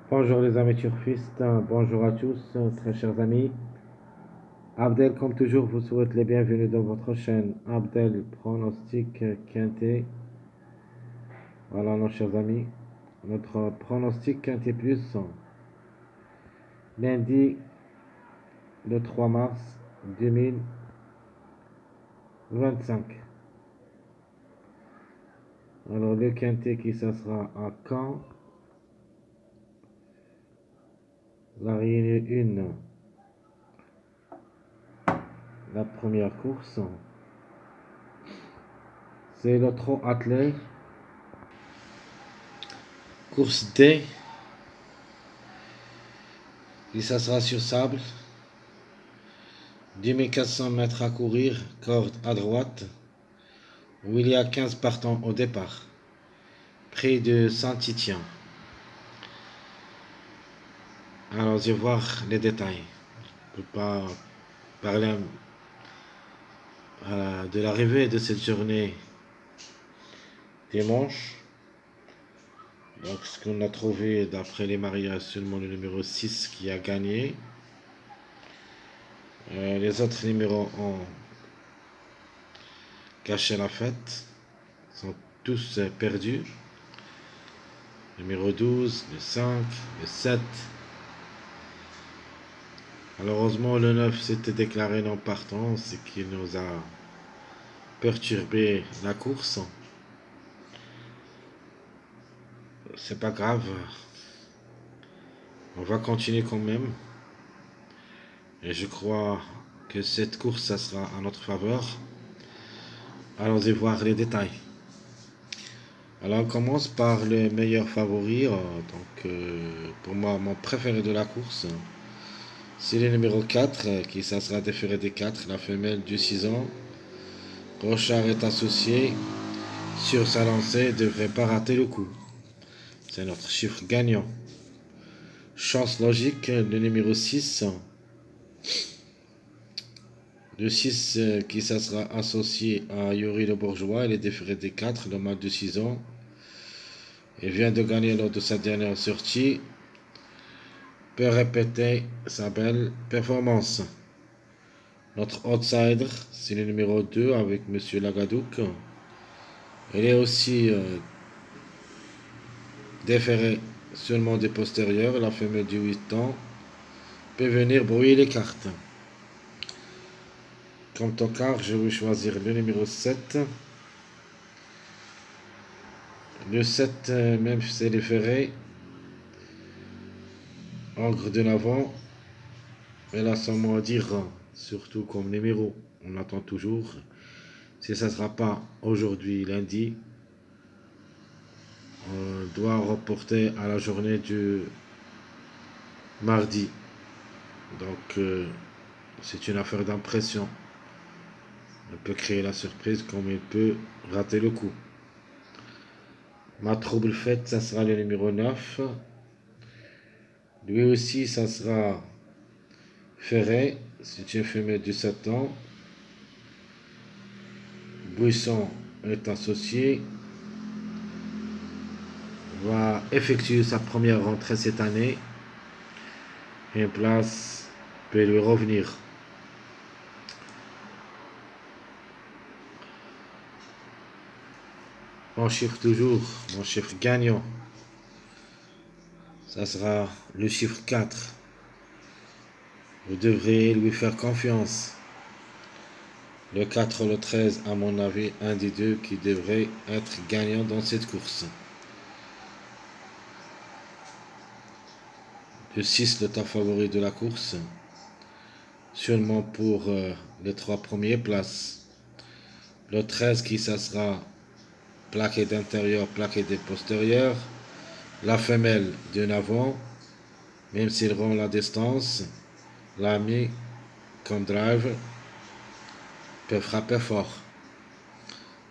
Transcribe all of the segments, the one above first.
Bonjour les amis turfistes, bonjour à tous, très chers amis. Abdel, comme toujours, vous souhaite les bienvenus dans votre chaîne Abdel Pronostic Quintet. Voilà, nos chers amis, notre pronostic Quintet Plus, lundi le 3 mars 2025. Alors, le Quintet qui ça sera à Caen, la réunion 1, la première course, c'est le trot attelé. Course D, et ça sera sur sable. 2400 mètres à courir, corde à droite, où il y a 15 partants au départ, près de Saint-Titien. Allons-y voir les détails. Je ne peux pas parler de l'arrivée de cette journée dimanche. Donc, ce qu'on a trouvé d'après les mariages, seulement le numéro 6 qui a gagné. Les autres numéros ont caché la fête, sont tous perdus. Numéro 12, le 5, le 7. Malheureusement, le 9 s'était déclaré non partant, ce qui nous a perturbé la course. C'est pas grave. On va continuer quand même. Et je crois que cette course, ça sera à notre faveur. Allons-y voir les détails. Alors, on commence par le meilleur favori. Pour moi, mon préféré de la course, c'est le numéro 4, qui ça sera déféré des 4, la femelle du 6 ans. Rochard est associé. Sur sa lancée, ne devrait pas rater le coup. C'est notre chiffre gagnant. Chance logique, le numéro 6. Le 6 qui ça sera associé à Yuri le Bourgeois. Il est déféré des 4, le mâle de 6 ans. Il vient de gagner lors de sa dernière sortie. Peut répéter sa belle performance. Notre outsider, c'est le numéro 2 avec M. Lagadouk. Il est aussi déféré seulement des postérieurs. La femelle du 8 ans peut venir brouiller les cartes. Comme tocard, je vais choisir le numéro 7. Le 7, même si c'est déféré, Ogre de l'avant, elle a son mot à dire, surtout comme numéro. On attend toujours. Si ça ne sera pas aujourd'hui, lundi, on doit reporter à la journée du mardi. Donc, c'est une affaire d'impression. On peut créer la surprise comme il peut rater le coup. Ma trouble faite, ça sera le numéro 9. Lui aussi, ça sera ferré. C'est une femelle de 7 ans. Buisson est associé. Va effectuer sa première rentrée cette année. Une place peut lui revenir. Mon chiffre toujours, mon chiffre gagnant, ça sera le chiffre 4. Vous devrez lui faire confiance. Le 4 ou le 13, à mon avis, un des deux qui devrait être gagnant dans cette course. Le 6, le top favori de la course. Seulement pour les 3 premières places. Le 13 qui ça sera plaqué d'intérieur, plaqué de postérieur. La femelle d'un avant, même s'il rend la distance, l'ami comme drive peut frapper fort.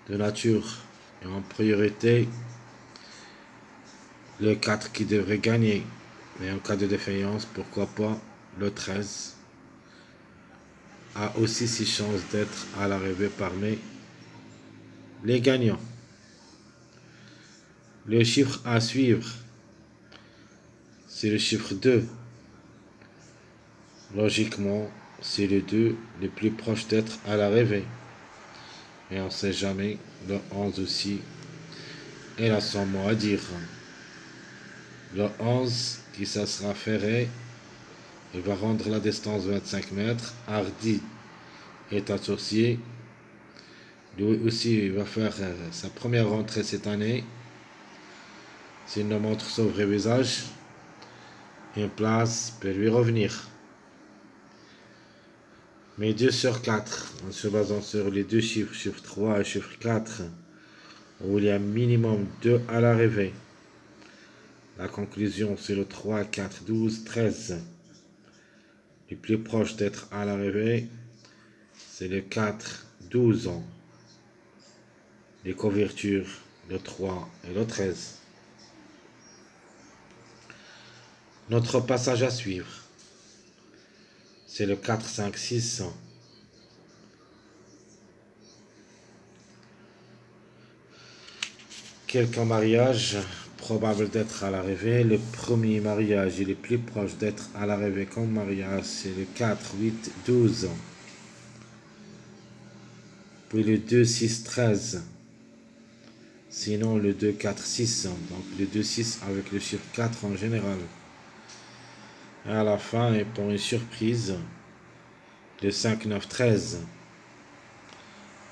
De nature et en priorité, le 4 qui devrait gagner. Mais en cas de défaillance, pourquoi pas le 13 a aussi 6 chances d'être à l'arrivée parmi les gagnants. Le chiffre à suivre, c'est le chiffre 2. Logiquement, c'est le 2 le plus proche d'être à l'arrivée. Et on ne sait jamais, le 11 aussi, il a son mot à dire. Le 11 qui ça sera ferré, il va rendre la distance 25 mètres. Hardy est associé. Lui aussi, il va faire sa première rentrée cette année. S'il nous montre son vrai visage, une place peut lui revenir. Mais 2 sur 4, en se basant sur les deux chiffres, chiffre 3 et chiffre 4, où il y a minimum 2 à l'arrivée. La conclusion, c'est le 3, 4, 12, 13. Le plus proche d'être à l'arrivée, c'est le 4, 12 ans. Les couvertures, le 3 et le 13. Notre passage à suivre, c'est le 4, 5, 6. Quelques mariages probables d'être à l'arrivée. Le premier mariage est le plus proche d'être à l'arrivée comme mariage, c'est le 4, 8, 12. Puis le 2, 6, 13. Sinon le 2, 4, 6. Donc le 2, 6 avec le chiffre 4 en général. Et à la fin, et pour une surprise, le 5, 9, 13.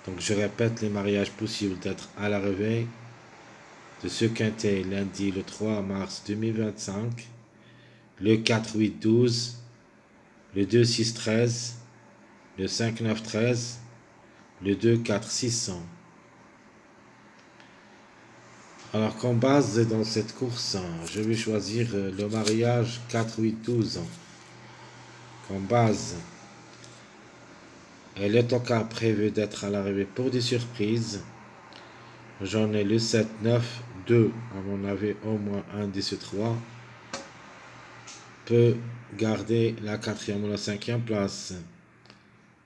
Donc je répète les mariages possibles d'être à l'arrivée de ce quintet lundi le 3 mars 2025, le 4, 8, 12, le 2, 6, 13, le 5, 9, 13, le 2, 4, 6. Alors qu'en base dans cette course, je vais choisir le mariage 4, 8, 12. Comme base, elle est encore prévue d'être à l'arrivée pour des surprises. J'en ai le 7, 9, 2. À mon avis, au moins un de ces trois peut garder la 4e ou la 5e place.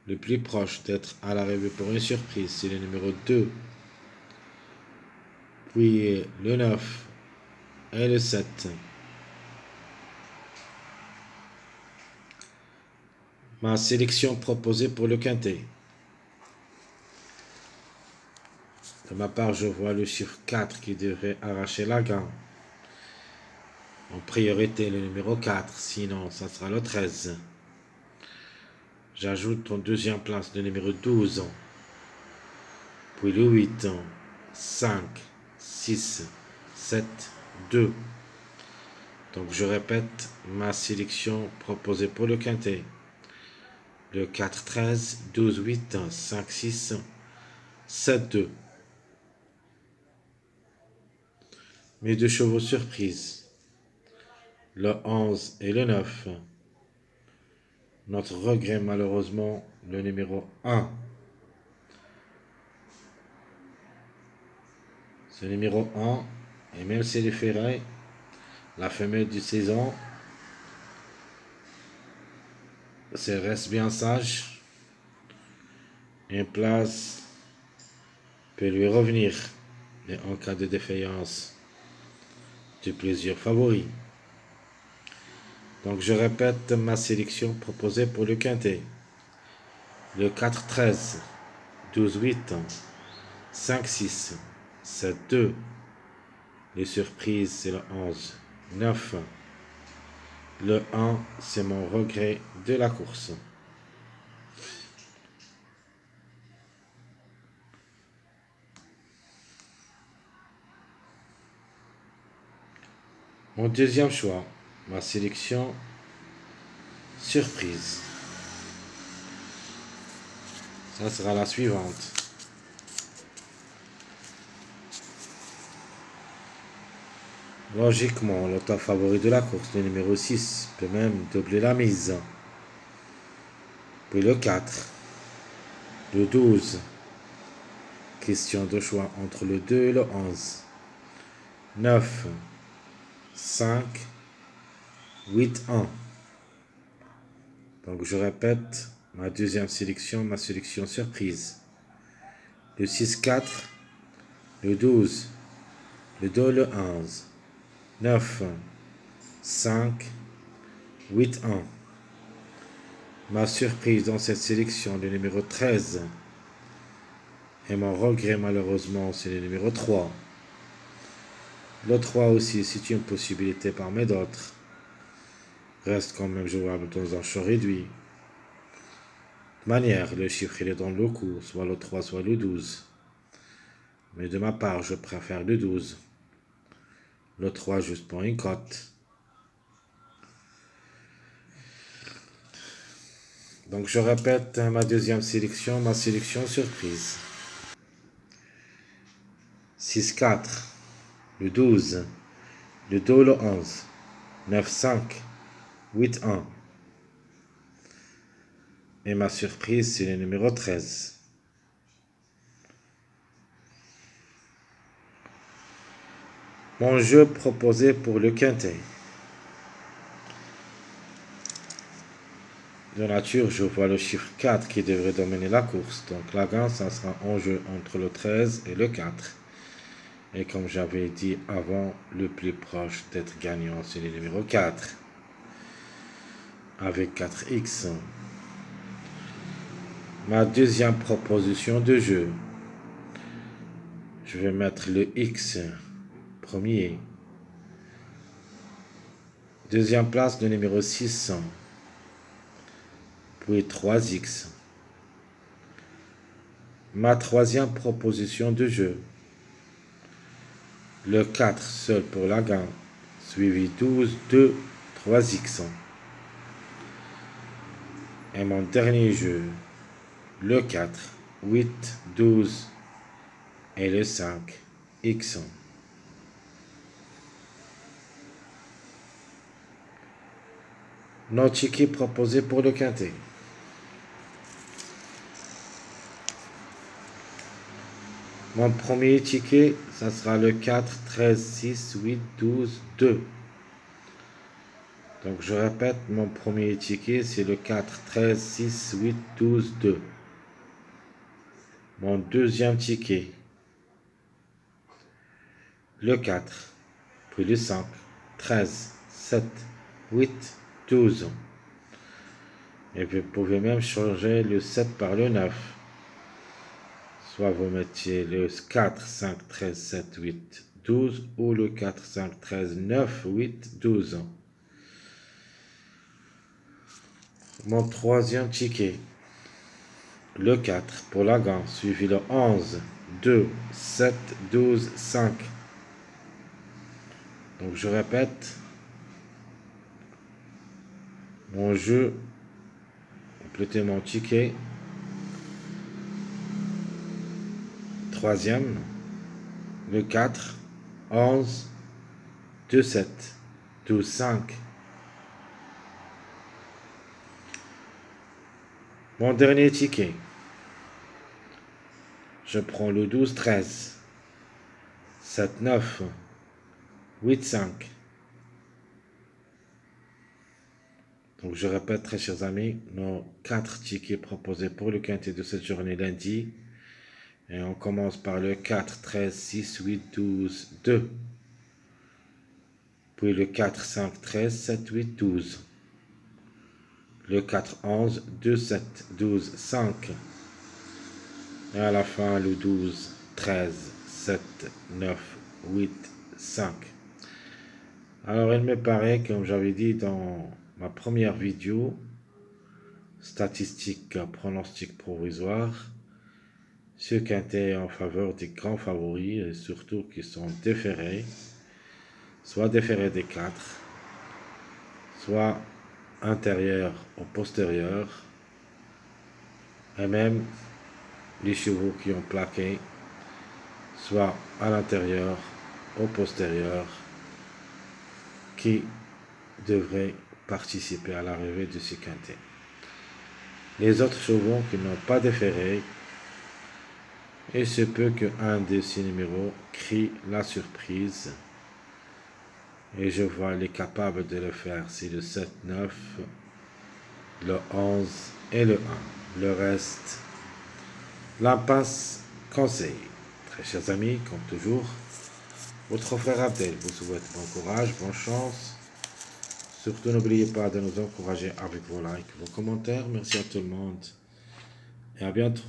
Le plus proche d'être à l'arrivée pour une surprise, c'est le numéro 2. Puis le 9 et le 7. Ma sélection proposée pour le quintet. De ma part, je vois le chiffre 4 qui devrait arracher la gagne. En priorité, le numéro 4, sinon ça sera le 13. J'ajoute en deuxième place le numéro 12. Puis le 8, 5, 6, 7, 2. Donc je répète ma sélection proposée pour le quintet. Le 4, 13, 12, 8, 5, 6, 7, 2. Mes deux chevaux surprises, le 11 et le 9. Notre regret, malheureusement, le numéro 1. Ce numéro 1, et même s'il est ferré, la femelle du saison, c'est reste bien sage. Une place peut lui revenir, mais en cas de défaillance de plusieurs favoris. Donc je répète ma sélection proposée pour le quintet. Le 4, 13, 12, 8, 5, 6, 7, 2. Les surprises, c'est le 11, 9. Le 1, c'est mon regret de la course. Mon deuxième choix, ma sélection surprise. Ça sera la suivante. Logiquement, le top favori de la course, le numéro 6, peut même doubler la mise. Puis le 4, le 12. Question de choix entre le 2 et le 11. 9, 5, 8, 1. Donc je répète ma deuxième sélection, ma sélection surprise. Le 6, 4, le 12, le 2, le 11. 9, 5, 8, 1. Ma surprise dans cette sélection, le numéro 13. Et mon regret, malheureusement, c'est le numéro 3. Le 3 aussi, c'est une possibilité parmi d'autres. Reste quand même jouable dans un champ réduit. De manière, le chiffre il est dans le coup, soit le 3, soit le 12. Mais de ma part, je préfère le 12. Le 3 juste pour une cote. Donc je répète ma deuxième sélection, ma sélection surprise. 6, 4, le 12, le 2, le 11, 9, 5, 8, 1. Et ma surprise, c'est le numéro 13. Mon jeu proposé pour le quintet. De nature, je vois le chiffre 4 qui devrait dominer la course. Donc la gagne, ça sera en jeu entre le 13 et le 4. Et comme j'avais dit avant, le plus proche d'être gagnant, c'est le numéro 4. Avec 4x. Ma deuxième proposition de jeu. Je vais mettre le X premier. Deuxième place, le numéro 6. Puis 3x. Ma troisième proposition de jeu. Le 4 seul pour la gagne. Suivi 12, 2, 3x. Et mon dernier jeu. Le 4, 8, 12 et le 5, x. Notre ticket proposé pour le quintet. Mon premier ticket, ça sera le 4, 13, 6, 8, 12, 2. Donc je répète, mon premier ticket, c'est le 4, 13, 6, 8, 12, 2. Mon deuxième ticket, le 4, puis le 5, 13, 7, 8, 12. Et vous pouvez même changer le 7 par le 9. Soit vous mettiez le 4, 5, 13, 7, 8, 12 ou le 4, 5, 13, 9, 8, 12. Mon troisième ticket, le 4 pour la gagne, suivi le 11, 2, 7, 12, 5. Donc je répète, mon jeu, compléter mon ticket, troisième, le 4, 11, 2, 7, 12, 5. Mon dernier ticket, je prends le 12, 13, 7, 9, 8, 5. Donc je répète, très chers amis, nos 4 tickets proposés pour le quintet de cette journée lundi. Et on commence par le 4, 13, 6, 8, 12, 2. Puis le 4, 5, 13, 7, 8, 12. Le 4, 11, 2, 7, 12, 5. Et à la fin, le 12, 13, 7, 9, 8, 5. Alors, il me paraît, comme j'avais dit dans ma première vidéo, statistique pronostic provisoire, ce quintet est en faveur des grands favoris, et surtout qui sont déférés, soit déférés des 4, soit intérieur ou postérieur, et même les chevaux qui ont plaqué, soit à l'intérieur ou postérieur, qui devraient participer à l'arrivée de ce quintet. Les autres chevaux qui n'ont pas déféré, il se peut qu'un de ces numéros crie la surprise. Et je vois les capables de le faire, c'est le 7, 9, le 11 et le 1. Le reste, l'impasse conseil. Très chers amis, comme toujours, votre frère Abdel vous souhaite bon courage, bonne chance Surtout, n'oubliez pas de nous encourager avec vos likes, vos commentaires. Merci à tout le monde et à bientôt.